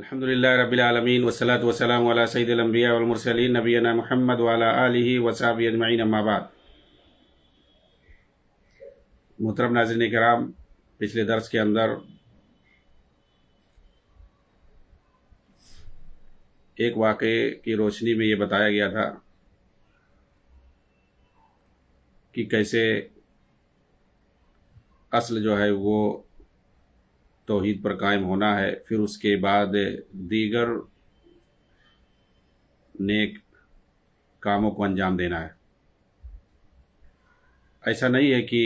الحمد لله رب العالمين والصلاة والسلام على سيد الأنبياء والمرسلين نبينا محمد وعلى آله وصحبه أجمعين اما بعد۔ محترم ناظرین کرام، پچھلے درس کے اندر ایک واقعے کی روشنی میں یہ بتایا گیا تھا کہ کیسے اصل جو ہے وہ توحید پر قائم ہونا ہے، پھر اس کے بعد دیگر نیک کاموں کو انجام دینا ہے۔ ایسا نہیں ہے کہ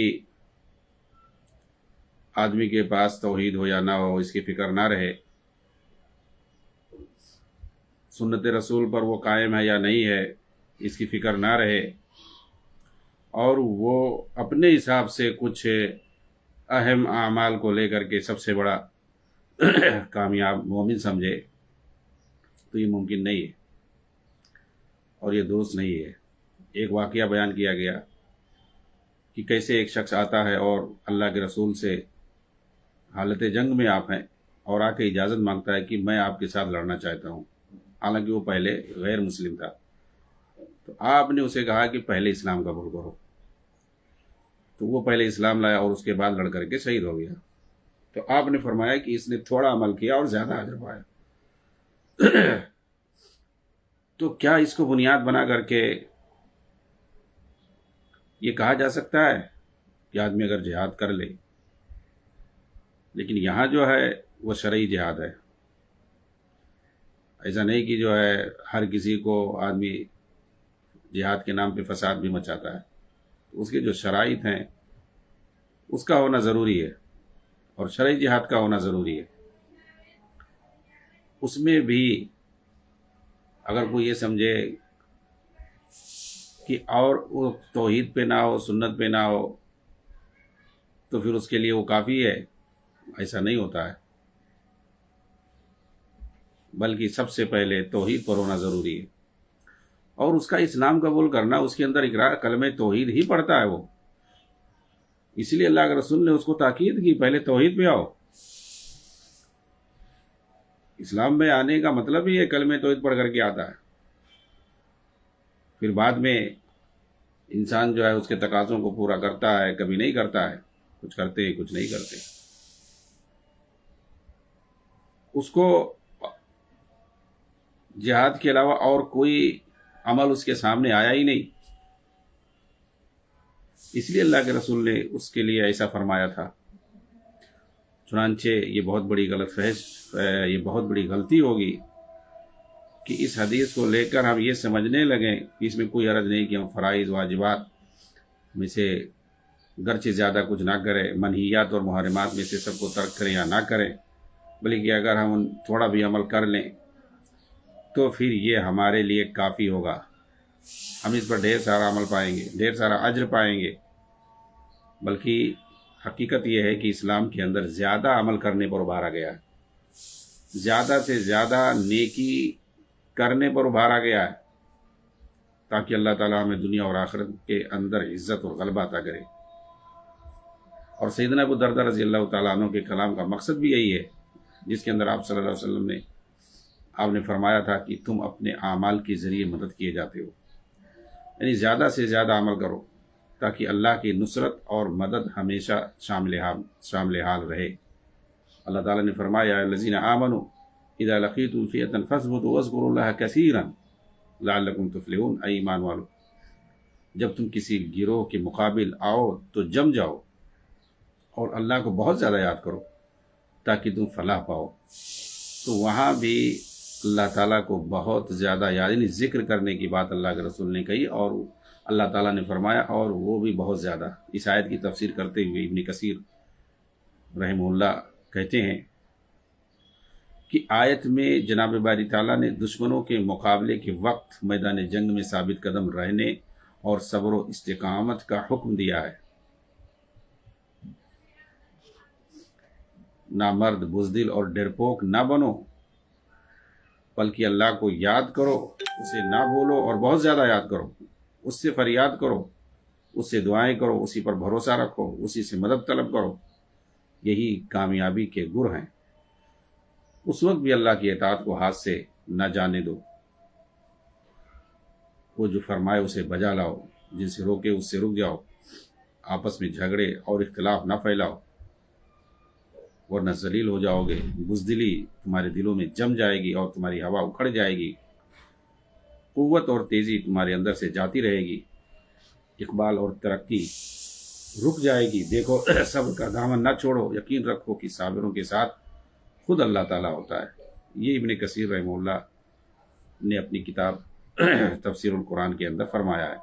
آدمی کے پاس توحید ہو یا نہ ہو اس کی فکر نہ رہے، سنت رسول پر وہ قائم ہے یا نہیں ہے اس کی فکر نہ رہے، اور وہ اپنے حساب سے کچھ اہم اعمال کو لے کر کے سب سے بڑا کامیاب مومن سمجھے، تو یہ ممکن نہیں ہے اور یہ درست نہیں ہے۔ ایک واقعہ بیان کیا گیا کہ کیسے ایک شخص آتا ہے اور اللہ کے رسول سے حالت جنگ میں آپ ہیں اور آ کے اجازت مانگتا ہے کہ میں آپ کے ساتھ لڑنا چاہتا ہوں، حالانکہ وہ پہلے غیر مسلم تھا۔ تو آپ نے اسے کہا کہ پہلے اسلام قبول کرو، تو وہ پہلے اسلام لایا اور اس کے بعد لڑ کر کے شہید ہو گیا۔ تو آپ نے فرمایا کہ اس نے تھوڑا عمل کیا اور زیادہ اجر پایا۔ تو کیا اس کو بنیاد بنا کر کے یہ کہا جا سکتا ہے کہ آدمی اگر جہاد کر لے؟ لیکن یہاں جو ہے وہ شرعی جہاد ہے، ایسا نہیں کہ جو ہے ہر کسی کو آدمی جہاد کے نام پہ فساد بھی مچاتا ہے۔ اس کے جو شرائط ہیں اس کا ہونا ضروری ہے، اور شرعی جہاد کا ہونا ضروری ہے۔ اس میں بھی اگر کوئی یہ سمجھے کہ اور وہ توحید پہ نہ ہو، سنت پہ نہ ہو، تو پھر اس کے لیے وہ کافی ہے، ایسا نہیں ہوتا ہے، بلکہ سب سے پہلے توحید پر ہونا ضروری ہے، اور اس کا اسلام قبول کرنا، اس کے اندر اقرار کلمہ توحید ہی پڑھتا ہے وہ۔ اس لیے اللہ کے رسول نے اس کو تاکید کی، پہلے توحید پہ آؤ۔ اسلام میں آنے کا مطلب ہی ہے کلمہ توحید پڑھ کر کے آتا ہے، پھر بعد میں انسان جو ہے اس کے تقاضوں کو پورا کرتا ہے، کبھی نہیں کرتا ہے، کچھ کرتے کچھ نہیں کرتے۔ اس کو جہاد کے علاوہ اور کوئی عمل اس کے سامنے آیا ہی نہیں، اس لیے اللہ کے رسول نے اس کے لیے ایسا فرمایا تھا۔ چنانچہ یہ بہت بڑی یہ بہت بڑی غلطی ہوگی کہ اس حدیث کو لے کر ہم یہ سمجھنے لگیں کہ اس میں کوئی حرج نہیں کہ ہم فرائض واجبات میں سے گرچہ زیادہ کچھ نہ کریں، منہیات اور محرمات میں سے سب کو ترک کریں یا نہ کریں، بلکہ اگر ہم تھوڑا بھی عمل کر لیں تو پھر یہ ہمارے لیے کافی ہوگا، ہم اس پر ڈھیر سارا عمل پائیں گے، ڈھیر سارا اجر پائیں گے۔ بلکہ حقیقت یہ ہے کہ اسلام کے اندر زیادہ عمل کرنے پر ابھارا گیا ہے، زیادہ سے زیادہ نیکی کرنے پر ابھارا گیا ہے، تاکہ اللہ تعالیٰ ہمیں دنیا اور آخرت کے اندر عزت اور غلبہ عطا کرے۔ اور سیدنا ابو درداء رضی اللہ تعالیٰ عنہ کے کلام کا مقصد بھی یہی ہے، جس کے اندر آپ صلی اللہ علیہ وسلم نے فرمایا تھا کہ تم اپنے اعمال کے ذریعے مدد کیے جاتے ہو، یعنی زیادہ سے زیادہ عمل کرو تاکہ اللہ کی نصرت اور مدد ہمیشہ شامل حال رہے۔ اللہ تعالیٰ نے فرمایا یا الذین آمنوا اذا لقیتم فئۃ فاثبتوا واذکروا اللہ کثیرا لعلکم تفلحون۔ اے ایمان والو، جب تم کسی گروہ کے مقابل آؤ تو جم جاؤ اور اللہ کو بہت زیادہ یاد کرو تاکہ تم فلاح پاؤ۔ تو وہاں بھی اللہ تعالیٰ کو بہت زیادہ یعنی ذکر کرنے کی بات اللہ کے رسول نے کہی، اور اللہ تعالیٰ نے فرمایا اور وہ بھی بہت زیادہ۔ اس آیت کی تفسیر کرتے ہوئے ابن کثیر رحمہ اللہ کہتے ہیں کہ آیت میں جناب باری تعالیٰ نے دشمنوں کے مقابلے کے وقت میدان جنگ میں ثابت قدم رہنے اور صبر و استقامت کا حکم دیا ہے۔ نہ مرد بزدل اور ڈرپوک نہ بنو، بلکہ اللہ کو یاد کرو، اسے نہ بھولو اور بہت زیادہ یاد کرو، اس سے فریاد کرو، اس سے دعائیں کرو، اسی پر بھروسہ رکھو، اسی سے مدد طلب کرو، یہی کامیابی کے گر ہیں۔ اس وقت بھی اللہ کی اطاعت کو ہاتھ سے نہ جانے دو، وہ جو فرمائے اسے بجا لاؤ، جن سے روکے اس سے رک جاؤ، آپس میں جھگڑے اور اختلاف نہ پھیلاؤ ورنہ ذلیل ہو جاؤ گے، بزدلی تمہارے دلوں میں جم جائے گی اور تمہاری ہوا اکھڑ جائے گی، قوت اور تیزی تمہارے اندر سے جاتی رہے گی، اقبال اور ترقی رک جائے گی۔ دیکھو صبر کا دامن نہ چھوڑو، یقین رکھو کہ صابروں کے ساتھ خود اللہ تعالیٰ ہوتا ہے۔ یہ ابن کثیر رحمہ اللہ نے اپنی کتاب تفسیر القرآن کے اندر فرمایا ہے۔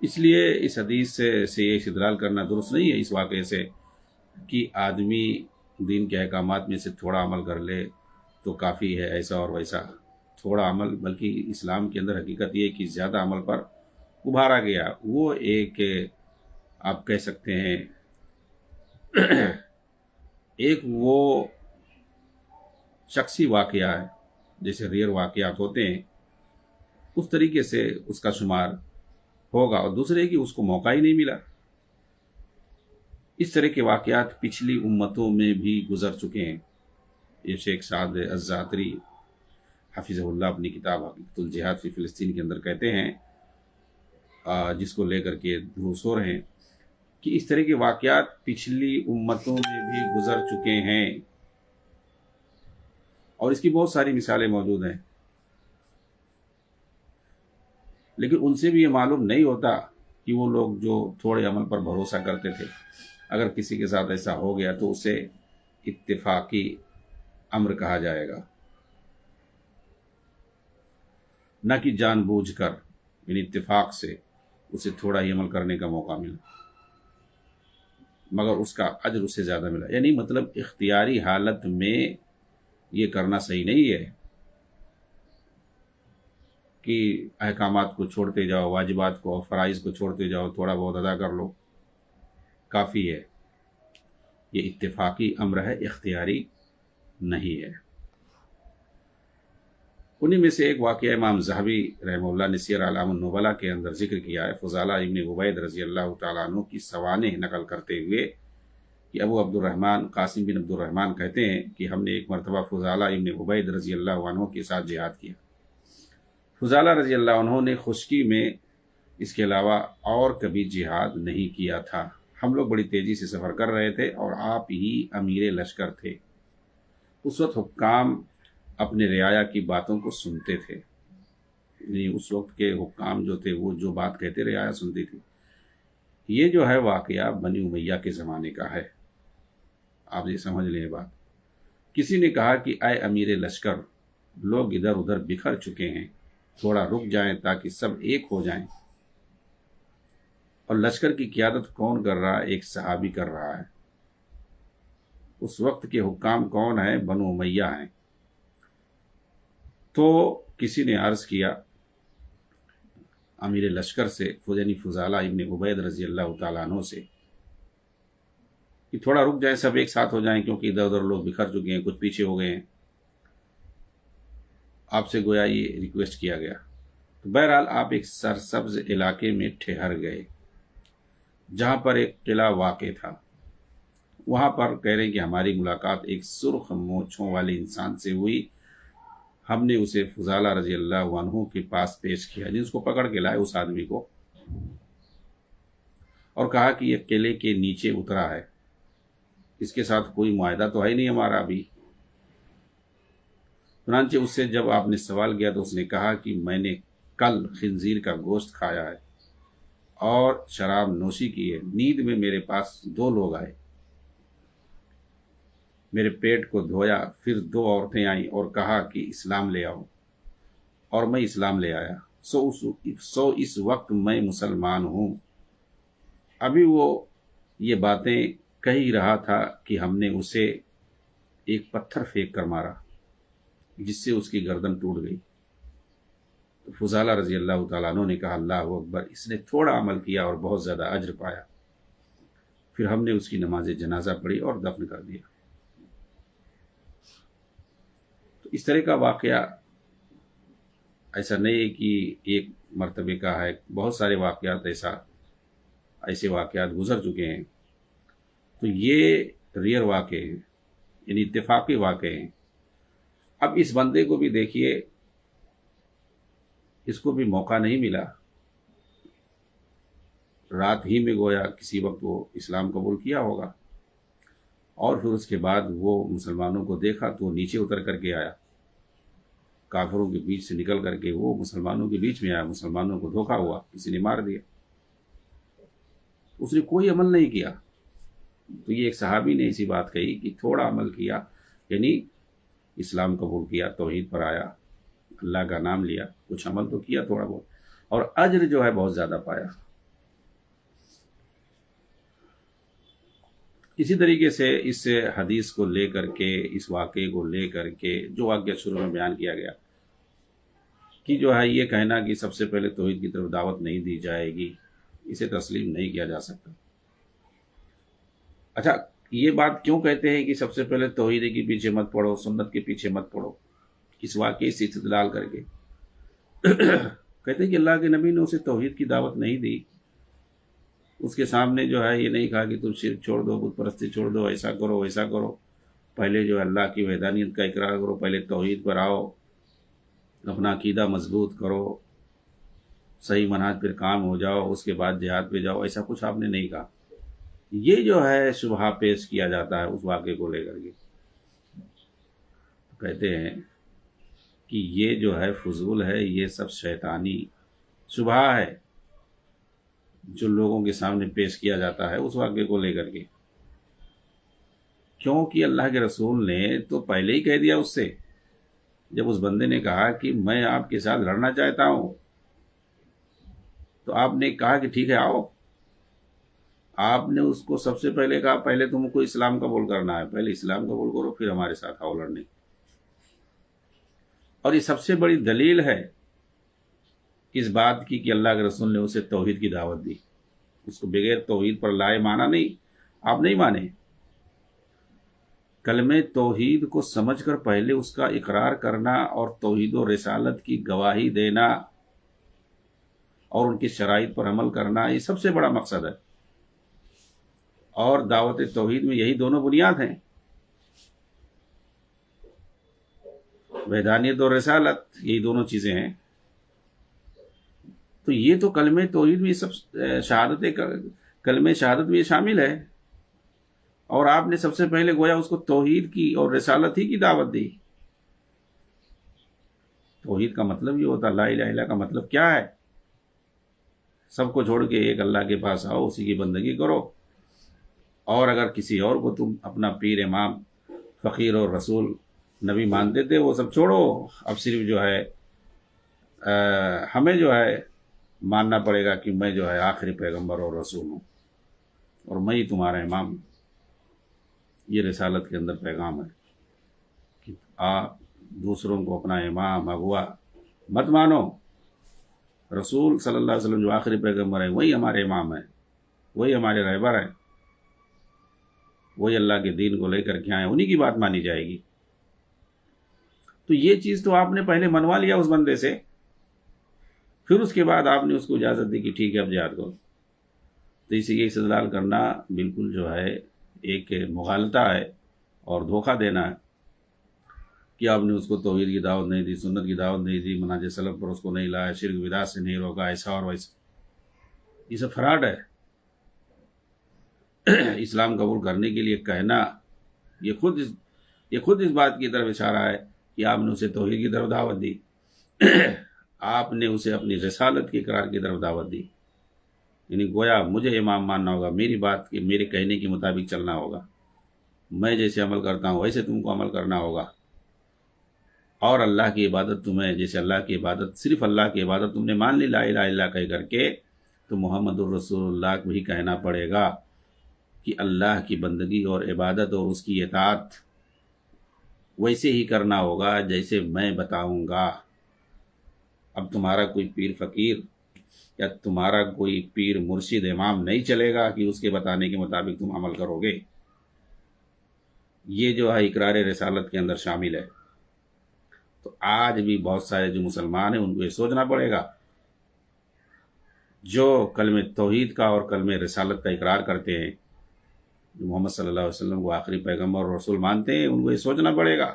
اس لیے اس حدیث سے یہ استدلال کرنا درست نہیں ہے اس واقعے سے کہ آدمی دین کے احکامات میں سے تھوڑا عمل کر لے تو کافی ہے، ایسا اور ویسا تھوڑا عمل، بلکہ اسلام کے اندر حقیقت یہ کہ زیادہ عمل پر ابھارا گیا۔ وہ ایک آپ کہہ سکتے ہیں ایک وہ شخصی واقعہ ہے، جیسے ریئر واقعات ہوتے ہیں اس طریقے سے اس کا شمار ہوگا، اور دوسرے کہ اس کو موقع ہی نہیں ملا۔ اس طرح کے واقعات پچھلی امتوں میں بھی گزر چکے ہیں۔ یہ شیخ سعد الزعتری حفظہ اللہ اپنی کتاب حقیقت الجہاد فی فلسطین کے اندر کہتے ہیں، جس کو لے کر کے دروس ہو رہے ہیں، کہ اس طرح کے واقعات پچھلی امتوں میں بھی گزر چکے ہیں، اور اس کی بہت ساری مثالیں موجود ہیں، لیکن ان سے بھی یہ معلوم نہیں ہوتا کہ وہ لوگ جو تھوڑے عمل پر بھروسہ کرتے تھے، اگر کسی کے ساتھ ایسا ہو گیا تو اسے اتفاقی امر کہا جائے گا، نہ کہ جان بوجھ کر، یعنی اتفاق سے اسے تھوڑا ہی عمل کرنے کا موقع ملا مگر اس کا اجر اس سے زیادہ ملا۔ یعنی مطلب اختیاری حالت میں یہ کرنا صحیح نہیں ہے کہ احکامات کو چھوڑتے جاؤ، واجبات کو، فرائض کو چھوڑتے جاؤ، تھوڑا بہت ادا کر لو کافی ہے۔ یہ اتفاقی امر ہے، اختیاری نہیں ہے۔ انہی میں سے ایک واقعہ امام ذہبی رحمہ اللہ نے سیر اعلام النبلاء کے اندر ذکر کیا ہے۔ فضالہ ابن عبید رضی اللہ تعالیٰ عنہ کی سوانح نقل کرتے ہوئے کہ ابو عبد الرحمن قاسم بن عبد الرحمن کہتے ہیں کہ ہم نے ایک مرتبہ فضالہ ابن عبید رضی اللہ عنہ کے ساتھ جہاد کیا۔ فضالہ رضی اللہ عنہ نے خشکی میں اس کے علاوہ اور کبھی جہاد نہیں کیا تھا۔ ہم لوگ بڑی تیزی سے سفر کر رہے تھے اور آپ ہی امیر لشکر تھے۔ اس وقت حکام اپنے رعایا کی باتوں کو سنتے تھے، یعنی اس وقت کے حکام جو تھے وہ جو بات کہتے رعایا سنتی تھی۔ یہ جو ہے واقعہ بنی امیہ کے زمانے کا ہے، آپ یہ سمجھ لیں بات۔ کسی نے کہا کہ اے امیر لشکر، لوگ ادھر ادھر بکھر چکے ہیں، تھوڑا رک جائیں تاکہ سب ایک ہو جائیں۔ اور لشکر کی قیادت کون کر رہا ہے؟ ایک صحابی کر رہا ہے۔ اس وقت کے حکام کون ہیں؟ بنو امیہ ہیں۔ تو کسی نے عرض کیا امیر لشکر سے، یعنی فضالہ ابن عبید رضی اللہ تعالیٰ عنہ سے، کہ تھوڑا رک جائیں، سب ایک ساتھ ہو جائیں، کیونکہ ادھر ادھر لوگ بکھر چکے ہیں، کچھ پیچھے ہو گئے ہیں۔ آپ سے گویا یہ ریکویسٹ کیا گیا۔ تو بہرحال آپ ایک سرسبز علاقے میں ٹھہر گئے جہاں پر ایک قلعہ واقع تھا۔ وہاں پر کہہ رہے ہیں کہ ہماری ملاقات ایک سرخ مونچھوں والے انسان سے ہوئی۔ ہم نے اسے فضالہ رضی اللہ عنہ کے پاس پیش کیا، جس کو پکڑ کے لائے اس آدمی کو، اور کہا کہ یہ قلعے کے نیچے اترا ہے، اس کے ساتھ کوئی معاہدہ تو ہے نہیں ہمارا ابھی۔ چنانچہ اس سے جب آپ نے سوال کیا تو اس نے کہا کہ میں نے کل خنزیر کا گوشت کھایا ہے اور شراب نوشی کی ہے۔ نیند میں میرے پاس دو لوگ آئے، میرے پیٹ کو دھویا، پھر دو عورتیں آئیں اور کہا کہ اسلام لے آؤ، اور میں اسلام لے آیا۔ سو اس وقت میں مسلمان ہوں۔ ابھی وہ یہ باتیں کہہ ہی رہا تھا کہ ہم نے اسے ایک پتھر پھینک کر مارا، جس سے اس کی گردن ٹوٹ گئی۔ تو فضالہ رضی اللہ تعالیٰ عنہ نے کہا اللہ اکبر، اس نے تھوڑا عمل کیا اور بہت زیادہ اجر پایا۔ پھر ہم نے اس کی نماز جنازہ پڑھی اور دفن کر دیا۔ تو اس طرح کا واقعہ ایسا نہیں ہے کہ ایک مرتبے کا ہے، بہت سارے واقعات ایسے واقعات گزر چکے ہیں۔ تو یہ ریئر واقع ہیں، یعنی اتفاقی واقع ہیں۔ اب اس بندے کو بھی دیکھیے، اس کو بھی موقع نہیں ملا، رات ہی میں گویا کسی وقت وہ اسلام قبول کیا ہوگا، اور پھر اس کے بعد وہ مسلمانوں کو دیکھا تو وہ نیچے اتر کر کے آیا، کافروں کے بیچ سے نکل کر کے وہ مسلمانوں کے بیچ میں آیا، مسلمانوں کو دھوکا ہوا، کسی نے مار دیا، اس نے کوئی عمل نہیں کیا۔ تو یہ ایک صحابی نے اسی بات کہی کہ تھوڑا عمل کیا، یعنی اسلام قبول کیا، توحید پر آیا، اللہ کا نام لیا، کچھ عمل تو کیا تھوڑا بہت، اور اجر جو ہے بہت زیادہ پایا۔ اسی طریقے سے اس حدیث کو لے کر کے، اس واقعے کو لے کر کے جو واقعہ شروع میں بیان کیا گیا کہ جو ہے یہ کہنا کہ سب سے پہلے توحید کی طرف دعوت نہیں دی جائے گی، اسے تسلیم نہیں کیا جا سکتا۔ اچھا، یہ بات کیوں کہتے ہیں کہ سب سے پہلے توحید کے پیچھے مت پڑو، سنت کے پیچھے مت پڑو؟ اس واقعے سے استدلال کر کے کہتے ہیں کہ اللہ کے نبی نے اسے توحید کی دعوت نہیں دی، اس کے سامنے جو ہے یہ نہیں کہا کہ تم شرک چھوڑ دو، بت پرستی چھوڑ دو، ایسا کرو ویسا کرو، پہلے جو ہے اللہ کی وحدانیت کا اقرار کرو، پہلے توحید پر آؤ، اپنا عقیدہ مضبوط کرو، صحیح منہج پر کام ہو جاؤ، اس کے بعد جہاد پہ جاؤ، ایسا کچھ آپ نے نہیں کہا۔ یہ جو ہے شبہہ پیش کیا جاتا ہے اس واقعے کو لے کر کے، کہتے ہیں کہ یہ جو ہے فضول ہے، یہ سب شیطانی شبہہ ہے جو لوگوں کے سامنے پیش کیا جاتا ہے اس واقعے کو لے کر کے، کیونکہ اللہ کے رسول نے تو پہلے ہی کہہ دیا اس سے، جب اس بندے نے کہا کہ میں آپ کے ساتھ لڑنا چاہتا ہوں، تو آپ نے کہا کہ ٹھیک ہے آؤ۔ آپ نے اس کو سب سے پہلے کہا پہلے تم کو اسلام قبول کرنا ہے، پہلے اسلام قبول کرو پھر ہمارے ساتھ آؤ لڑنے۔ اور یہ سب سے بڑی دلیل ہے اس بات کی کہ اللہ کے رسول نے اسے توحید کی دعوت دی، اس کو بغیر توحید پر لائے مانا نہیں، آپ نہیں مانے۔ کلمہ توحید کو سمجھ کر پہلے اس کا اقرار کرنا اور توحید و رسالت کی گواہی دینا اور ان کی شرائط پر عمل کرنا، یہ سب سے بڑا مقصد ہے، اور دعوت توحید میں یہی دونوں بنیاد ہیں، وحدانیت اور رسالت، یہی دونوں چیزیں ہیں۔ تو یہ تو کلمہ توحید میں سب کلمہ شہادت میں یہ شامل ہے، اور آپ نے سب سے پہلے گویا اس کو توحید کی اور رسالت ہی کی دعوت دی۔ توحید کا مطلب یہ ہوتا، لا الہ الا اللہ کا مطلب کیا ہے؟ سب کو چھوڑ کے ایک اللہ کے پاس آؤ، اسی کی بندگی کرو، اور اگر کسی اور کو تم اپنا پیر، امام، فقیر اور رسول، نبی مانتے تھے، وہ سب چھوڑو، اب صرف جو ہے ہمیں جو ہے ماننا پڑے گا کہ میں جو ہے آخری پیغمبر اور رسول ہوں، اور میں ہی تمہارا امام ہوں۔ یہ رسالت کے اندر پیغام ہے کہ آپ دوسروں کو اپنا امام، اغوا مت مانو، رسول صلی اللہ علیہ وسلم جو آخری پیغمبر ہے وہی ہمارے امام ہیں، وہی ہمارے رہبر ہیں، وہی اللہ کے دین کو لے کر کے آئے، انہی کی بات مانی جائے گی۔ تو یہ چیز تو آپ نے پہلے منوا لیا اس بندے سے، پھر اس کے بعد آپ نے اس کو اجازت دی کہ ٹھیک ہے اب جہاد کرو۔ تو اسی کے استدلال کرنا بالکل جو ہے ایک مغالطہ ہے اور دھوکہ دینا ہے کہ آپ نے اس کو توحید کی دعوت نہیں دی، سنت کی دعوت نہیں دی، منہج سلف پر اس کو نہیں لایا، شرک بدعت سے نہیں روکا، ایسا اور ویسا، یہ سب فراڈ ہے۔ اسلام قبول کرنے کے لیے کہنا یہ خود اس بات کی طرف اشارہ ہے کہ آپ نے اسے توحید کی طرف دعوت دی، آپ نے اسے اپنی رسالت کے اقرار کی طرف دعوت دی، یعنی گویا مجھے امام ماننا ہوگا، میری بات کے، میرے کہنے کے مطابق چلنا ہوگا، میں جیسے عمل کرتا ہوں ویسے تم کو عمل کرنا ہوگا، اور اللہ کی عبادت تمہیں، جیسے اللہ کی عبادت، صرف اللہ کی عبادت تم نے مان لی لا الہ الا اللہ کہہ کر کے، تو محمد الرسول اللہ کو بھی کہنا پڑے گا کہ اللہ کی بندگی اور عبادت اور اس کی اطاعت ویسے ہی کرنا ہوگا جیسے میں بتاؤں گا۔ اب تمہارا کوئی پیر فقیر یا تمہارا کوئی پیر مرشد امام نہیں چلے گا کہ اس کے بتانے کے مطابق تم عمل کرو گے۔ یہ جو ہے اقرار رسالت کے اندر شامل ہے۔ تو آج بھی بہت سارے جو مسلمان ہیں ان کو یہ سوچنا پڑے گا، جو کلمہ توحید کا اور کلمہ رسالت کا اقرار کرتے ہیں، جو محمد صلی اللہ علیہ وسلم کو آخری پیغمبر اور رسول مانتے ہیں ان کو یہ سوچنا پڑے گا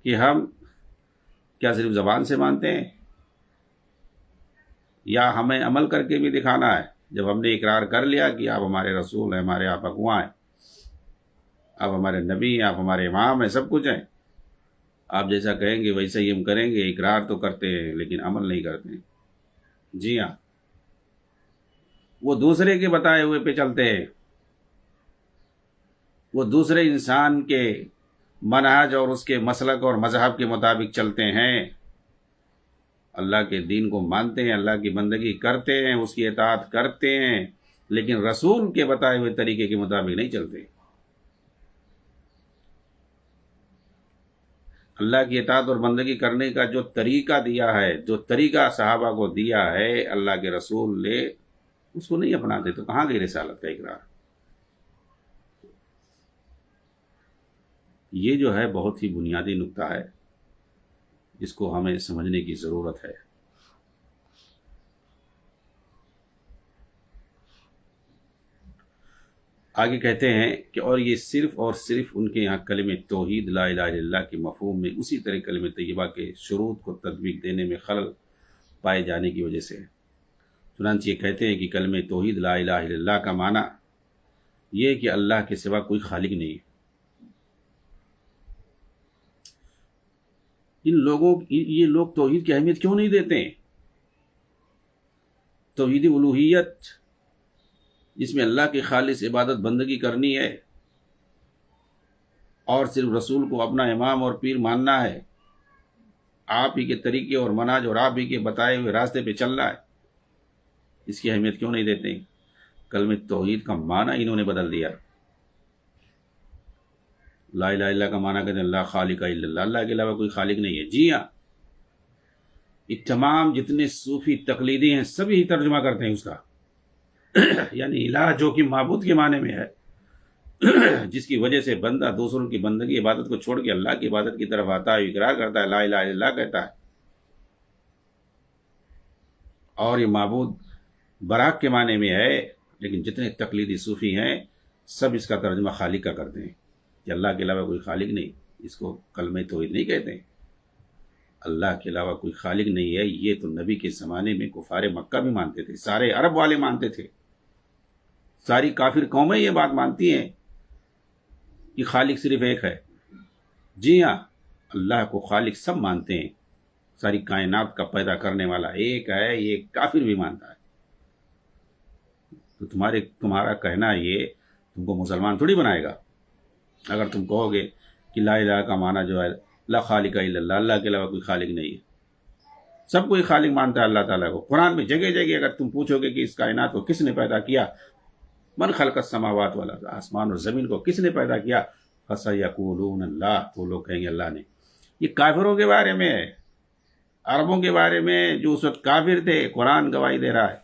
کہ ہم کیا صرف زبان سے مانتے ہیں یا ہمیں عمل کر کے بھی دکھانا ہے. جب ہم نے اقرار کر لیا کہ آپ ہمارے رسول ہیں، ہمارے آپ اقوا ہیں، آپ ہمارے نبی ہیں، آپ ہمارے امام ہیں، سب کچھ ہیں، آپ جیسا کہیں گے ویسا ہی ہم کریں گے. اقرار تو کرتے ہیں لیکن عمل نہیں کرتے ہیں. جی ہاں، وہ دوسرے کے بتائے ہوئے پہ چلتے ہیں، وہ دوسرے انسان کے منہج اور اس کے مسلک اور مذہب کے مطابق چلتے ہیں. اللہ کے دین کو مانتے ہیں، اللہ کی بندگی کرتے ہیں، اس کی اطاعت کرتے ہیں، لیکن رسول کے بتائے ہوئے طریقے کے مطابق نہیں چلتے. اللہ کی اطاعت اور بندگی کرنے کا جو طریقہ دیا ہے، جو طریقہ صحابہ کو دیا ہے اللہ کے رسول نے، اس کو نہیں اپناتے تو کہاں گئی رسالت کا اقرار؟ یہ جو ہے بہت ہی بنیادی نقطہ ہے جس کو ہمیں سمجھنے کی ضرورت ہے. آگے کہتے ہیں کہ اور یہ صرف اور صرف ان کے یہاں کلمہ توحید لا الہ الا اللہ کے مفہوم میں اسی طرح کلمہ طیبہ کے شروط کو تطبیق دینے میں خلل پائے جانے کی وجہ سے. چنانچہ یہ کہتے ہیں کہ کلمہ توحید لا الہ الا اللہ کا معنی یہ ہے کہ اللہ کے سوا کوئی خالق نہیں ہے. یہ لوگ توحید کی اہمیت کیوں نہیں دیتے ہیں؟ توحید الوہیت جس میں اللہ کی خالص عبادت بندگی کرنی ہے اور صرف رسول کو اپنا امام اور پیر ماننا ہے، آپ ہی کے طریقے اور منہج اور آپ ہی کے بتائے ہوئے راستے پہ چلنا ہے، اس کی اہمیت کیوں نہیں دیتے ہیں؟ کلمہ توحید کا معنی انہوں نے بدل دیا. لا الہ الا اللہ کا معنی کہتے ہیں لا خالق الا اللہ، اللہ کے علاوہ کوئی خالق نہیں ہے. جی ہاں، یہ تمام جتنے صوفی تقلیدی ہیں سبھی ترجمہ کرتے ہیں اس کا، یعنی الہ جو کہ معبود کے معنی میں ہے، جس کی وجہ سے بندہ دوسروں کی بندگی عبادت کو چھوڑ کے اللہ کی عبادت کی طرف آتا ہے، اقرار کرتا ہے، لا الہ الا اللہ کہتا ہے. اور یہ معبود براق کے معنی میں ہے، لیکن جتنے تقلیدی صوفی ہیں سب اس کا ترجمہ خالق کا کرتے ہیں کہ اللہ کے علاوہ کوئی خالق نہیں. اس کو کلمہ توحید نہیں کہتے ہیں. اللہ کے علاوہ کوئی خالق نہیں ہے یہ تو نبی کے زمانے میں کفار مکہ بھی مانتے تھے، سارے عرب والے مانتے تھے، ساری کافر قومیں یہ بات مانتی ہیں کہ خالق صرف ایک ہے. جی ہاں، اللہ کو خالق سب مانتے ہیں، ساری کائنات کا پیدا کرنے والا ایک ہے، یہ کافر بھی مانتا ہے. تو تمہارا کہنا یہ تم کو مسلمان تھوڑی بنائے گا اگر تم کہو گے کہ لا الہ کا معنی جو ہے لا خالق الا اللہ، اللہ کے علاوہ کوئی خالق نہیں ہے. سب کوئی خالق مانتا ہے اللہ تعالیٰ کو. قرآن میں جگہ جگہ اگر تم پوچھو گے کہ اس کائنات کو کس نے پیدا کیا، من خلق السماوات والارض، آسمان اور زمین کو کس نے پیدا کیا، فسیقولون اللہ، تو لوگ کہیں گے اللہ نے. یہ کافروں کے بارے میں ہے، عربوں کے بارے میں جو اس وقت کافر تھے. قرآن گواہی دے رہا ہے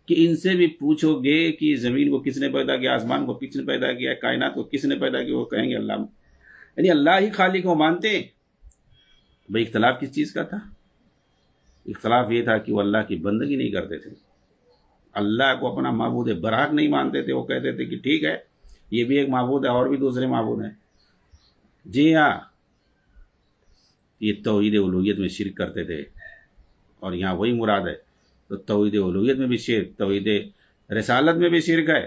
کہ ان سے بھی پوچھو گے کہ زمین کو کس نے پیدا کیا، آسمان کو کس نے پیدا کیا، کائنات کو کس نے پیدا کیا، وہ کہیں گے اللہ. یعنی اللہ ہی خالق کو مانتے ہیں. بھئی اختلاف کس چیز کا تھا؟ اختلاف یہ تھا کہ وہ اللہ کی بندگی نہیں کرتے تھے، اللہ کو اپنا معبود براق نہیں مانتے تھے. وہ کہتے تھے کہ ٹھیک ہے یہ بھی ایک معبود ہے اور بھی دوسرے معبود ہیں. جی ہاں، یہ توحید الوہیت میں شرک کرتے تھے اور یہاں وہی مراد ہے. تو توحید الوہیت میں بھی شرک، توحید رسالت میں بھی شرک ہے.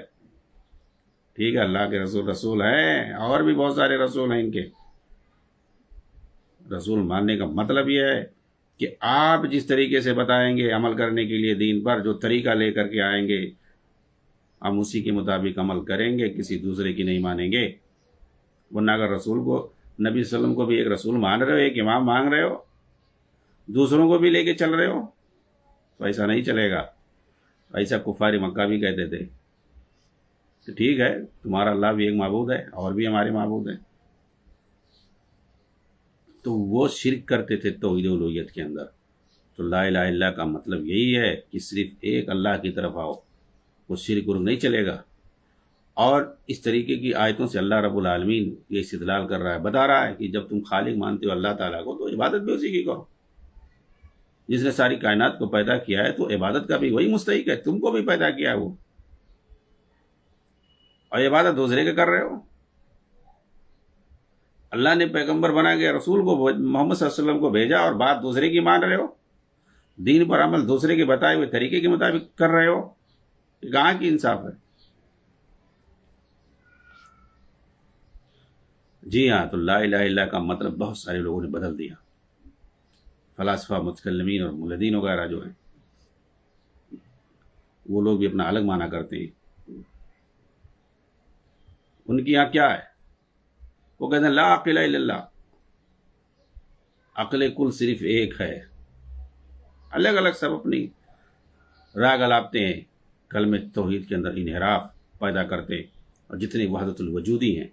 ٹھیک ہے، اللہ کے رسول ہیں اور بھی بہت سارے رسول ہیں. ان کے رسول ماننے کا مطلب یہ ہے کہ آپ جس طریقے سے بتائیں گے عمل کرنے کے لیے دین پر، جو طریقہ لے کر کے آئیں گے ہم اسی کے مطابق عمل کریں گے، کسی دوسرے کی نہیں مانیں گے. ورنہ اگر رسول کو، نبی صلی اللہ علیہ وسلم کو بھی ایک رسول مان رہے ہو، ایک امام مان رہے ہو، دوسروں کو بھی لے کے چل رہے ہو، تو ایسا نہیں چلے گا. ایسا کفار مکہ بھی کہتے تھے کہ ٹھیک ہے تمہارا اللہ بھی ایک معبود ہے اور بھی ہمارے معبود ہیں. تو وہ شرک کرتے تھے توحید الوہیت کے اندر. تو لا الہ الا اللہ کا مطلب یہی ہے کہ صرف ایک اللہ کی طرف آؤ، وہ شرک نہیں چلے گا. اور اس طریقے کی آیتوں سے اللہ رب العالمین یہ استدلال کر رہا ہے، بتا رہا ہے کہ جب تم خالق مانتے ہو اللہ تعالیٰ کو تو عبادت بھی اسی کی کرو. جس نے ساری کائنات کو پیدا کیا ہے تو عبادت کا بھی وہی مستحق ہے، تم کو بھی پیدا کیا ہے وہ. اور عبادت دوسرے کے کر رہے ہو. اللہ نے پیغمبر بنا کے رسول کو محمد صلی اللہ علیہ وسلم کو بھیجا اور بات دوسرے کی مان رہے ہو. دین پر عمل دوسرے کے بتائے ہوئے طریقے کے مطابق کر رہے ہو. کہاں کی انصاف ہے؟ جی ہاں، تو لا الہ الا اللہ کا مطلب بہت سارے لوگوں نے بدل دیا. فلاسفہ، متکلمین اور ملحدین وغیرہ جو ہیں وہ لوگ بھی اپنا الگ معنی کرتے ہیں. ان کی یہاں کیا ہے؟ وہ کہتے ہیں لا عقل الا اللہ. عقل کل صرف ایک ہے. الگ الگ سب اپنی راہ گلاپتے ہیں، کلمہ توحید کے اندر انحراف پیدا کرتے ہیں. اور جتنے وحدت الوجودی ہیں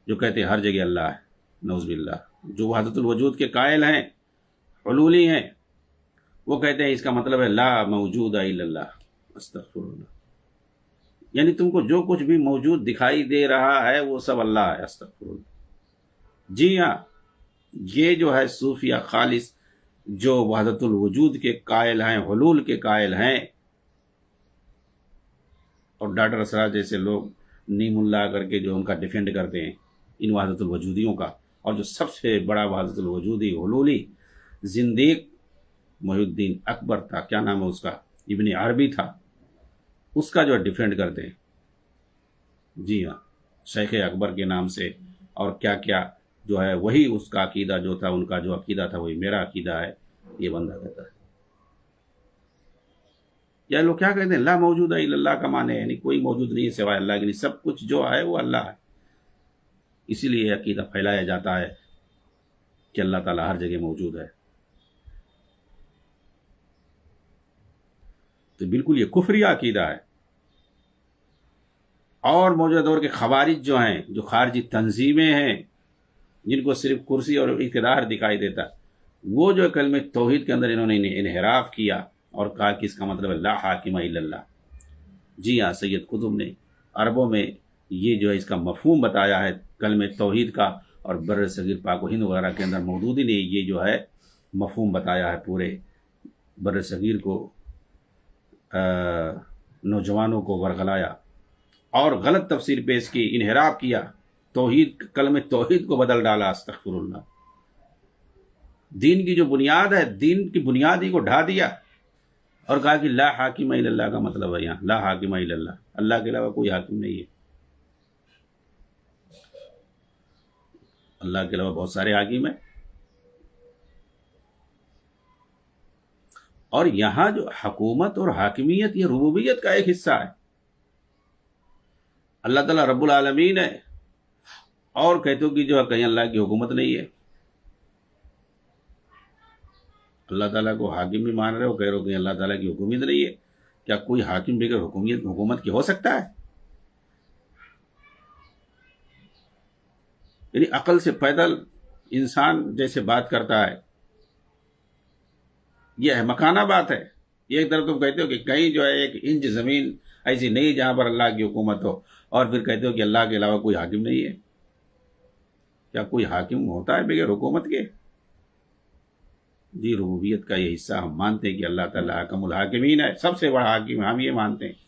جو کہتے ہیں ہر جگہ اللہ ہے، نعوذ باللہ، جو وحدت الوجود کے قائل ہیں، حلولی ہیں، وہ کہتے ہیں اس کا مطلب ہے لا موجود الا اللہ. استغفر اللہ. یعنی تم کو جو کچھ بھی موجود دکھائی دے رہا ہے وہ سب اللہ ہے. استغفر اللہ. جی ہاں، یہ جو ہے صوفیہ خالص جو وحدت الوجود کے قائل ہیں، حلول کے قائل ہیں، اور ڈاکٹر اسرار جیسے لوگ نیم اللہ کر کے جو ان کا ڈیفینڈ کرتے ہیں ان وحدت الوجودیوں کا. اور جو سب سے بڑا وحدت الوجودی حلولی زندیق محی الدین اکبر تھا، کیا نام ہے اس کا، ابن عربی تھا، اس کا جو ڈیفینڈ کرتے ہیں. جی ہاں، شیخ اکبر کے نام سے اور کیا کیا جو ہے وہی اس کا عقیدہ جو تھا، ان کا جو عقیدہ تھا وہی میرا عقیدہ ہے، یہ بندہ کہتا ہے. یا لوگ کیا کہتے ہیں لا موجود الا اللہ کا معنی ہے یعنی کوئی موجود نہیں سوائے اللہ کے لیے، سب کچھ جو ہے وہ اللہ ہے. اسی لیے یہ عقیدہ پھیلایا جاتا ہے کہ اللہ تعالیٰ ہر جگہ موجود ہے. تو بالکل یہ کفری عقیدہ ہے. اور موجودہ دور کے خوارج جو ہیں، جو خارجی تنظیمیں ہیں جن کو صرف کرسی اور اقتدار دکھائی دیتا، وہ جو کلمہ توحید کے اندر انہوں نے انحراف کیا اور کہا کہ اس کا مطلب ہے لا حاکم الا اللہ. جی ہاں، سید قطب نے عربوں میں یہ جو ہے اس کا مفہوم بتایا ہے کلمہ توحید کا، اور بر صغیر پاک و ہند وغیرہ کے اندر مودودی نے یہ جو ہے مفہوم بتایا ہے پورے بر صغیر کو، نوجوانوں کو ورغلایا اور غلط تفسیر پیش کی، انحراف کیا، توحید کلمہ توحید کو بدل ڈالا. استغفر اللہ. دین کی جو بنیاد ہے، دین کی بنیاد ہی کو ڈھا دیا اور کہا کہ لا حاکم الا اللہ کا مطلب ہے یہاں لا حاکم الا اللہ، اللہ کے علاوہ کوئی حاکم نہیں ہے. اللہ کے علاوہ بہت سارے حاکم ہیں. اور یہاں جو حکومت اور حاکمیت یہ ربوبیت کا ایک حصہ ہے. اللہ تعالیٰ رب العالمین ہے اور کہتے ہو کہ جو ہے کہیں اللہ کی حکومت نہیں ہے. اللہ تعالیٰ کو حاکم بھی مان رہے ہو، کہہ رہے ہو کہ اللہ تعالیٰ کی حکومت نہیں ہے. کیا کوئی حاکم بغیر حکومت کی ہو سکتا ہے؟ یعنی عقل سے پیدل انسان جیسے بات کرتا ہے، یہ احمقانہ بات ہے. ایک طرف تم کہتے ہو کہ کہیں جو ہے 1 انچ زمین ایسی نہیں جہاں پر اللہ کی حکومت ہو، اور پھر کہتے ہو کہ اللہ کے علاوہ کوئی حاکم نہیں ہے. کیا کوئی حاکم ہوتا ہے بغیر حکومت کے؟ جی، ربوبیت کا یہ حصہ ہم مانتے ہیں کہ اللہ تعالیٰ حاکم الحاکمین ہے، سب سے بڑا حاکم ہم یہ مانتے ہیں.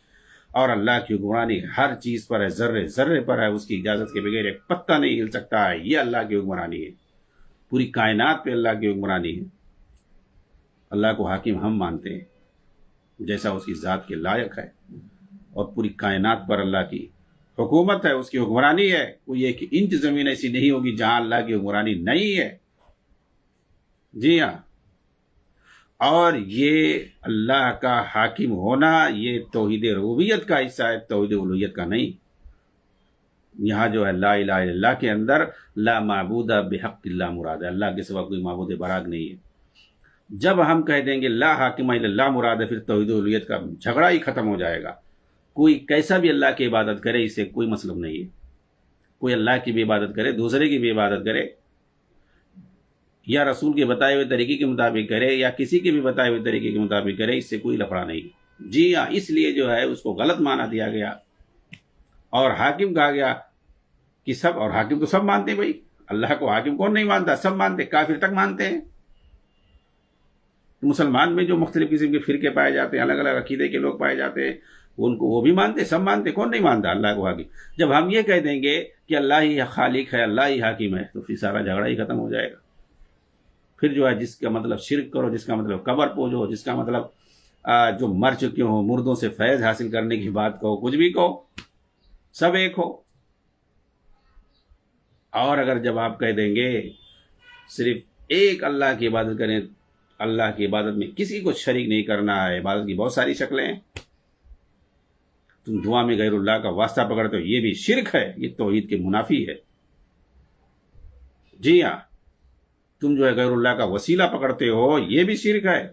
اور اللہ کی حکمرانی ہر چیز پر ہے، ذرے ذرے پر ہے، اس کی اجازت کے بغیر ایک پتہ نہیں ہل سکتا ہے. یہ اللہ کی حکمرانی ہے. پوری کائنات پہ اللہ کی حکمرانی ہے. اللہ کو حاکم ہم مانتے ہیں جیسا اس کی ذات کے لائق ہے، اور پوری کائنات پر اللہ کی حکومت ہے، اس کی حکمرانی ہے. کوئی 1 انچ زمین ایسی نہیں ہوگی جہاں اللہ کی حکمرانی نہیں ہے. جی ہاں، اور یہ اللہ کا حاکم ہونا یہ توحید ربوبیت کا حصہ ہے، توحید الوہیت کا نہیں. یہاں جو ہے لا الہ الا اللہ کے اندر لا معبود بحق اللہ مراد ہے، اللہ کے سوا کوئی معبود براق نہیں ہے. جب ہم کہہ دیں گے لا حاکم الا اللہ مراد ہے، پھر توحید الوہیت کا جھگڑا ہی ختم ہو جائے گا. کوئی کیسا بھی اللہ کی عبادت کرے اس سے کوئی مطلب نہیں ہے. کوئی اللہ کی بھی عبادت کرے، دوسرے کی بھی عبادت کرے، یا رسول کے بتائے ہوئے طریقے کے مطابق کرے یا کسی کے بھی بتائے ہوئے طریقے کے مطابق کرے، اس سے کوئی لفڑا نہیں. جی ہاں، اس لیے جو ہے اس کو غلط معنی دیا گیا اور حاکم کہا گیا کہ سب، اور حاکم تو سب مانتے ہیں. بھائی اللہ کو حاکم کون نہیں مانتا؟ سب مانتے، کافر تک مانتے ہیں. مسلمان میں جو مختلف قسم کے فرقے پائے جاتے ہیں، الگ الگ عقیدے کے لوگ پائے جاتے ہیں، ان کو وہ بھی مانتے, سب مانتے, کون نہیں مانتا اللہ کو حاکم. جب ہم یہ کہہ دیں گے کہ اللہ ہی خالق ہے, اللہ ہی حاکم ہے, تو پھر سارا جھگڑا ہی ختم ہو جائے گا. پھر جو ہے جس کا مطلب شرک کرو, جس کا مطلب قبر پوجو, جس کا مطلب جو مر چکے ہوں مردوں سے فیض حاصل کرنے کی بات کہو, کچھ بھی کہو, سب ایک ہو. اور اگر جب آپ کہہ دیں گے صرف ایک اللہ کی عبادت کریں, اللہ کی عبادت میں کسی کو شریک نہیں کرنا ہے, عبادت کی بہت ساری شکلیں ہیں, تم دعا میں غیر اللہ کا واسطہ پکڑتے ہو, یہ بھی شرک ہے, یہ توحید کے منافی ہے. جی ہاں, تم جو ہے غیر اللہ کا وسیلہ پکڑتے ہو, یہ بھی شرک ہے.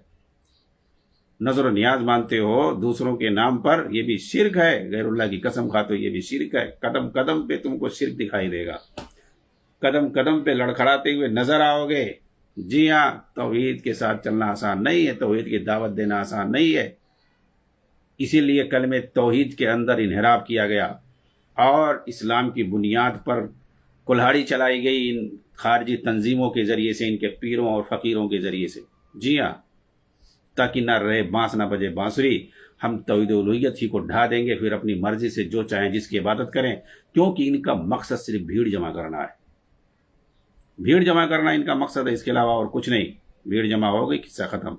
نظر و نیاز مانتے ہو دوسروں کے نام پر, یہ بھی شرک ہے. غیر اللہ کی قسم کھاتے ہو, یہ بھی شرک ہے. قدم قدم پہ تم کو شرک دکھائی دے گا, قدم قدم پہ لڑکھڑاتے ہوئے نظر آؤ گے. جی ہاں, توحید کے ساتھ چلنا آسان نہیں ہے, توحید کی دعوت دینا آسان نہیں ہے. اسی لیے کلمہ توحید کے اندر انحراف کیا گیا اور اسلام کی بنیاد پر کلہاڑی چلائی گئی ان خارجی تنظیموں کے ذریعے سے, ان کے پیروں اور فقیروں کے ذریعے سے. جی ہاں, تاکہ نہ رہے بانس نہ بجے بانسری. ہم توحید الوہیت ہی کو ڈھا دیں گے, پھر اپنی مرضی سے جو چاہیں جس کی عبادت کریں, کیونکہ ان کا مقصد صرف بھیڑ جمع کرنا ہے. بھیڑ جمع کرنا ان کا مقصد ہے, اس کے علاوہ اور کچھ نہیں. بھیڑ جمع ہو گئی, قصہ ختم.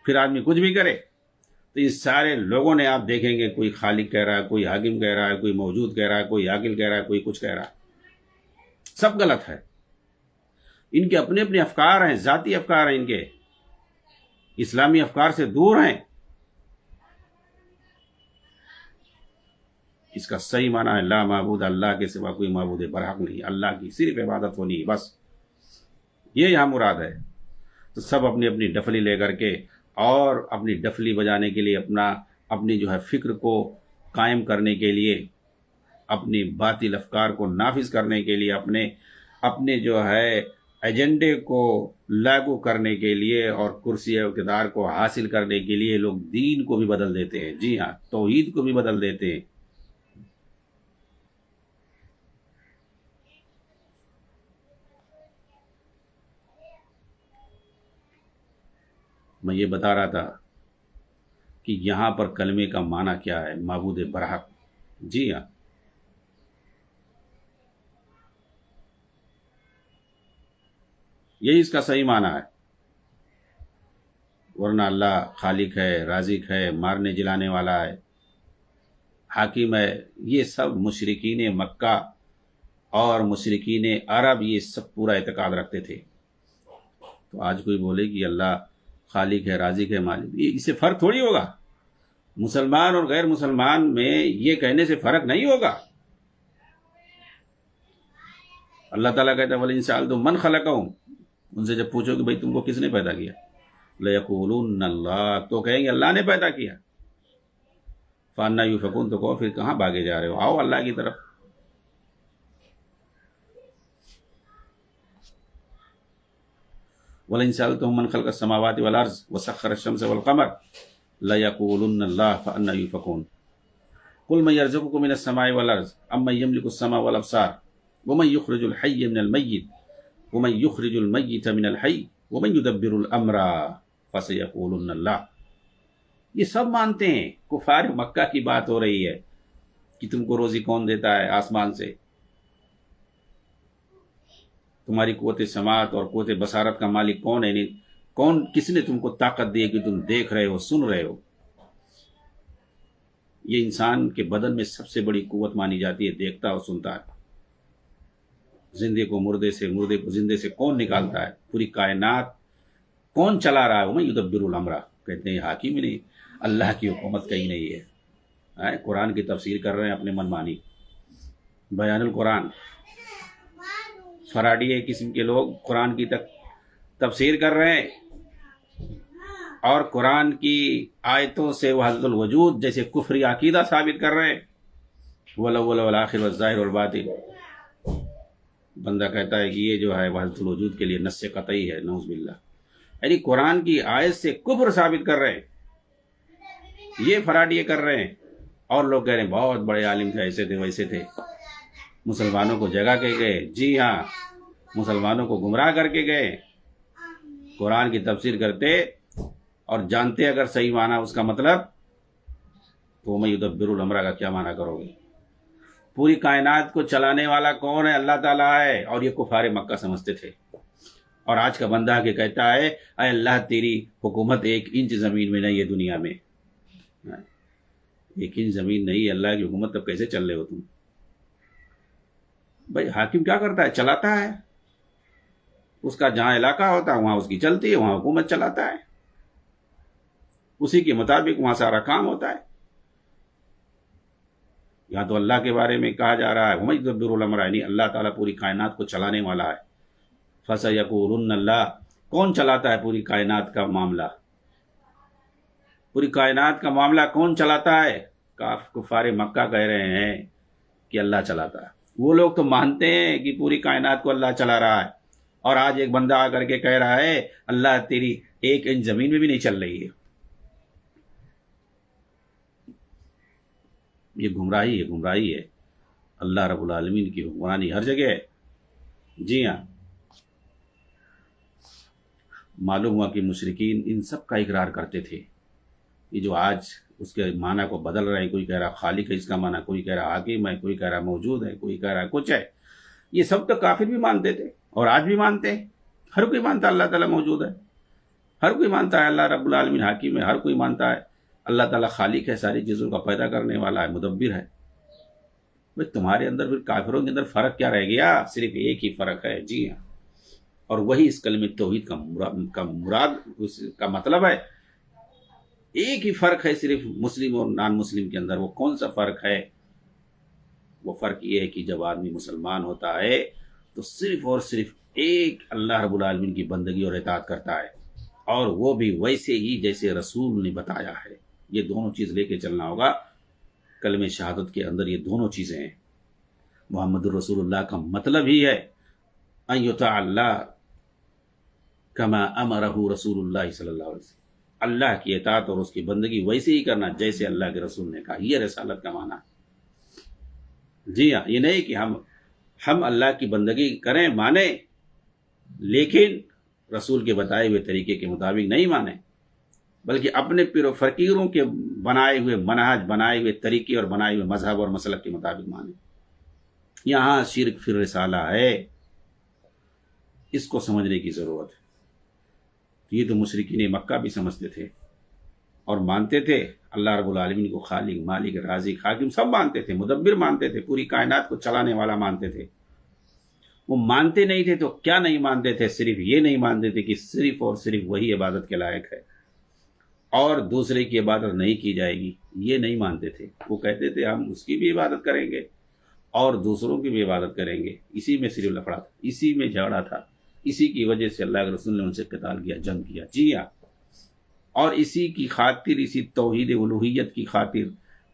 پھر آدمی کچھ بھی کرے تو اس سارے لوگوں نے آپ دیکھیں گے, کوئی خالق کہہ رہا ہے, کوئی حاکم کہہ رہا ہے, کوئی موجود کہہ رہا ہے, کوئی عاقل کہہ رہا ہے, کوئی کچھ کہہ رہا ہے. سب غلط ہے. ان کے اپنے اپنے افکار ہیں, ذاتی افکار ہیں ان کے, اسلامی افکار سے دور ہیں. اس کا صحیح معنی ہے لا معبود, اللہ کے سوا کوئی معبود برحق نہیں, اللہ کی صرف عبادت ہونی ہے بس, یہ یہاں مراد ہے. تو سب اپنی اپنی ڈفلی لے کر کے, اور اپنی ڈفلی بجانے کے لیے, اپنی جو ہے فکر کو قائم کرنے کے لیے, اپنی باطل افکار کو نافذ کرنے کے لیے, اپنے جو ہے ایجنڈے کو لاگو کرنے کے لیے اور کرسی اقتدار کو حاصل کرنے کے لیے لوگ دین کو بھی بدل دیتے ہیں. جی ہاں, توحید کو بھی بدل دیتے ہیں. میں یہ بتا رہا تھا کہ یہاں پر کلمے کا معنی کیا ہے, معبود برحق. جی ہاں, یہی اس کا صحیح معنی ہے. ورنہ اللہ خالق ہے, رازق ہے, مارنے جلانے والا ہے, حاکم ہے, یہ سب مشرکین مکہ اور مشرکین عرب یہ سب پورا اعتقاد رکھتے تھے. تو آج کوئی بولے کہ اللہ خالق ہے, رازق ہے, مالک, اس سے فرق تھوڑی ہوگا. مسلمان اور غیر مسلمان میں یہ کہنے سے فرق نہیں ہوگا. اللہ تعالیٰ کہتا ہے وَلَئِن سَأَلْتُم مَّنْ خَلَقَهُم, ان سے جب پوچھو کہ بھئی تم کو کس نے پیدا کیا, لَيَقُولُنَّ اللَّهُ, تو کہیں گے اللہ نے پیدا کیا. فَأَنَّىٰ يُؤْفَكُونَ, تو کہو پھر کہاں بھاگے جا رہے ہو, آؤ اللہ کی طرف. وَلَئِن سَأَلْتُم مَّنْ خَلَقَ السَّمَاوَاتِ وَالْأَرْضَ وَسَخَّرَ الشَّمْسَ وَالْقَمَرَ لَيَقُولُنَّ اللَّهُ فَأَنَّىٰ يُؤْفَكُونَ قُلْ مَن يَرْزُقُكُم مِّنَ السَّمَاءِ وَالْأَرْضِ أَمَّن يَمْلِكُ السَّمْعَ وَالْأَبْصَارَ وَمَن يُخْرِجُ الْحَيَّ مِنَ الْمَيِّتِ وَمَن يُخْرِجُ الْمَيِّتَ مِنَ الْحَيِّ وَمَن يُدَبِّرُ الْأَمْرَ فَسَيَقُولُنَّ اللَّهُ. یہ سب مانتے ہیں. کفار مکہ کی بات ہو رہی ہے کہ تم کو روزی کون دیتا ہے آسمان سے, تمہاری قوت سماعت اور قوت بصارت کا مالک کون ہے, کس نے تم کو طاقت دی ہے کہ تم دیکھ رہے ہو, سن رہے ہو. یہ انسان کے بدن میں سب سے بڑی قوت مانی جاتی ہے, دیکھتا اور سنتا ہے. زندے کو مردے سے, مردے کو زندے سے کون نکالتا ہے, پوری کائنات کون چلا رہا ہے, وَمَن يُدَبِّرُ الْأَمْرَ, کہتے ہیں حاکم ہی نہیں, اللہ کی حکومت کہیں نہیں ہے. قرآن کی تفسیر کر رہے ہیں اپنے من مانی, بیان القرآن. فراڈی قسم کے لوگ قرآن کی تفسیر کر رہے ہیں اور قرآن کی آیتوں سے وحدت الوجود جیسے کفری عقیدہ ثابت کر رہے ہیں. والاول والآخر والظاہر والباطن. بندہ کہتا ہے کہ یہ جو ہے وحدت الوجود کے لیے نص قطعی ہے, نعوذ باللہ. یعنی قرآن کی آیت سے کفر ثابت کر رہے ہیں, یہ فراڈی کر رہے ہیں. اور لوگ کہہ رہے ہیں بہت بڑے عالم تھے, ایسے تھے ویسے تھے, مسلمانوں کو جگہ کے گئے. جی ہاں, مسلمانوں کو گمراہ کر کے گئے. قرآن کی تفسیر کرتے اور جانتے اگر صحیح معنی اس کا مطلب تو میں یدبر الامر کا کیا معنی کرو گے؟ پوری کائنات کو چلانے والا کون ہے؟ اللہ تعالیٰ ہے، اور یہ کفار مکہ سمجھتے تھے۔ اور آج کا بندہ کے کہتا ہے اے اللہ تیری حکومت 1 انچ زمین میں نہیں ہے دنیا میں، 1 انچ زمین نہیں ہے، اللہ کی حکومت تب کیسے چل رہے ہو تم؟ بھائی حاکم کیا کرتا ہے؟ چلاتا ہے، اس کا جہاں علاقہ ہوتا ہے وہاں اس کی چلتی ہے، وہاں حکومت چلاتا ہے، اسی کے مطابق وہاں سارا کام ہوتا ہے۔ یہاں تو اللہ کے بارے میں کہا جا رہا ہے وَمَن يُدَبِّرُ الْأَمْرَ، یعنی اللہ تعالیٰ پوری کائنات کو چلانے والا ہے۔ فَسَيَقُولُنَّ اللَّهُ، کون چلاتا ہے پوری کائنات کا معاملہ؟ پوری کائنات کا معاملہ کون چلاتا ہے؟ کفار مکہ کہہ رہے ہیں کہ اللہ چلاتا ہے۔ وہ لوگ تو مانتے ہیں کہ پوری کائنات کو اللہ چلا رہا ہے، اور آج ایک بندہ آ کر کے کہہ رہا ہے اللہ تیری 1 انچ زمین میں بھی نہیں چل رہی ہے۔ یہ گمراہی ہے۔ اللہ رب العالمین کی حکمرانی ہر جگہ ہے۔ جی ہاں، معلوم ہوا کہ مشرکین ان سب کا اقرار کرتے تھے۔ یہ جو آج اس کے معنی کو بدل رہے ہیں، کوئی کہہ رہا خالق ہے اس کا معنی، کوئی کہہ رہا حاکم ہے، کوئی کہہ رہا موجود ہے، کوئی کہہ رہا کچھ ہے، یہ سب تو کافر بھی مانتے تھے اور آج بھی مانتے ہیں۔ ہر کوئی مانتا ہے اللہ تعالیٰ موجود ہے، ہر کوئی مانتا ہے اللہ رب العالمین حاکم ہے، ہر کوئی مانتا ہے اللہ تعالیٰ خالق ہے، ساری چیزوں کا پیدا کرنے والا ہے، مدبر ہے۔ بھئی تمہارے اندر پھر کافروں کے اندر فرق کیا رہ گیا؟ صرف ایک ہی فرق ہے، جی ہاں، اور وہی اس کلمہ توحید کا مطلب ہے۔ ایک ہی فرق ہے صرف مسلم اور نان مسلم کے اندر۔ وہ کون سا فرق ہے؟ وہ فرق یہ ہے کہ جب آدمی مسلمان ہوتا ہے تو صرف اور صرف ایک اللہ رب العالمین کی بندگی اور اطاعت کرتا ہے، اور وہ بھی ویسے ہی جیسے رسول نے بتایا ہے۔ یہ دونوں چیز لے کے چلنا ہوگا۔ کلمہ شہادت کے اندر یہ دونوں چیزیں ہیں۔ محمد الرسول اللہ کا مطلب ہی ہے ان یطاع اللہ کما امرہ رسول اللہ صلی اللہ علیہ وسلم، اللہ کی اطاعت اور اس کی بندگی ویسے ہی کرنا جیسے اللہ کے رسول نے کہا۔ یہ رسالت کا معنی ہے۔ جی ہاں، یہ نہیں کہ ہم اللہ کی بندگی کریں، مانیں، لیکن رسول کے بتائے ہوئے طریقے کے مطابق نہیں مانیں، بلکہ اپنے پیر و فقیروں کے بنائے ہوئے منہج، بنائے ہوئے طریقے اور بنائے ہوئے مذہب اور مسلک کے مطابق مانیں۔ یہاں شرک فی الرسالہ ہے، اس کو سمجھنے کی ضرورت ہے۔ یہ تو مشرکین مکہ بھی سمجھتے تھے اور مانتے تھے اللہ رب العالمین کو خالق، مالک، رازق، حاکم سب مانتے تھے، مدبر مانتے تھے، پوری کائنات کو چلانے والا مانتے تھے۔ وہ مانتے نہیں تھے تو کیا نہیں مانتے تھے؟ صرف یہ نہیں مانتے تھے کہ صرف اور صرف وہی عبادت کے لائق ہے اور دوسرے کی عبادت نہیں کی جائے گی، یہ نہیں مانتے تھے۔ وہ کہتے تھے ہم اس کی بھی عبادت کریں گے اور دوسروں کی بھی عبادت کریں گے۔ اسی میں صرف لفڑا تھا، اسی میں جھگڑا تھا، اسی کی وجہ سے اللہ کے رسول نے ان سے قتال کیا، جنگ کیا۔ جی ہاں، اور اسی کی خاطر، اسی توحید الوہیت کی خاطر،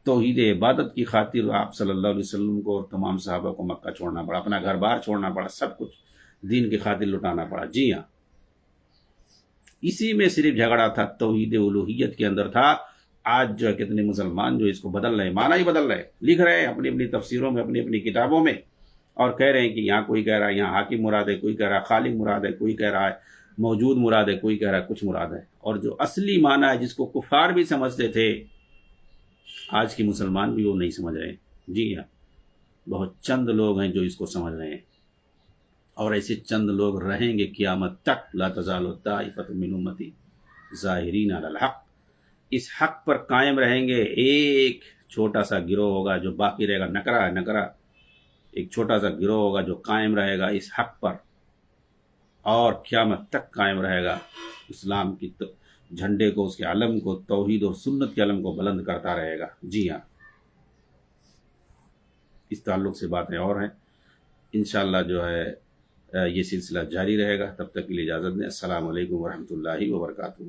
توحید عبادت کی خاطر آپ صلی اللہ علیہ وسلم کو اور تمام صحابہ کو مکہ چھوڑنا پڑا، اپنا گھر بار چھوڑنا پڑا، سب کچھ دین کی خاطر لٹانا پڑا۔ جی ہاں، اسی میں صرف جھگڑا تھا، توحید الوہیت کے اندر تھا۔ آج جو ہے کتنے مسلمان جو اس کو بدل رہے ہیں، معنی ہی بدل رہے ہیں، لکھ رہے ہیں اپنی اپنی تفسیروں میں، اپنی اپنی کتابوں میں، اور کہہ رہے ہیں کہ یہاں کوئی کہہ رہا ہے یہاں حاکم مراد ہے، کوئی کہہ رہا ہے خالق مراد ہے، کوئی کہہ رہا ہے موجود مراد ہے، کوئی کہہ رہا ہے کچھ مراد ہے۔ اور جو اصلی معنی ہے جس کو کفار بھی سمجھتے تھے، آج کے مسلمان بھی وہ نہیں سمجھ رہے ہیں۔ جی ہاں، بہت چند لوگ ہیں جو اس کو سمجھ رہے ہیں، اور ایسے چند لوگ رہیں گے قیامت تک۔ لا تزال طائفۃ من امتی ظاہرین علی الحق، اس حق پر قائم رہیں گے۔ ایک چھوٹا سا گروہ ہوگا جو باقی رہے گا، نکرا ہے نکرا، ایک چھوٹا سا گروہ ہوگا جو قائم رہے گا اس حق پر، اور قیامت تک قائم رہے گا، اسلام کی جھنڈے کو، اس کے علم کو، توحید اور سنت کے علم کو بلند کرتا رہے گا۔ جی ہاں، اس تعلق سے باتیں اور ہیں، انشاءاللہ جو ہے یہ سلسلہ جاری رہے گا۔ تب تک کے لیے اجازت دیں۔ السلام علیکم ورحمۃ اللہ وبرکاتہ۔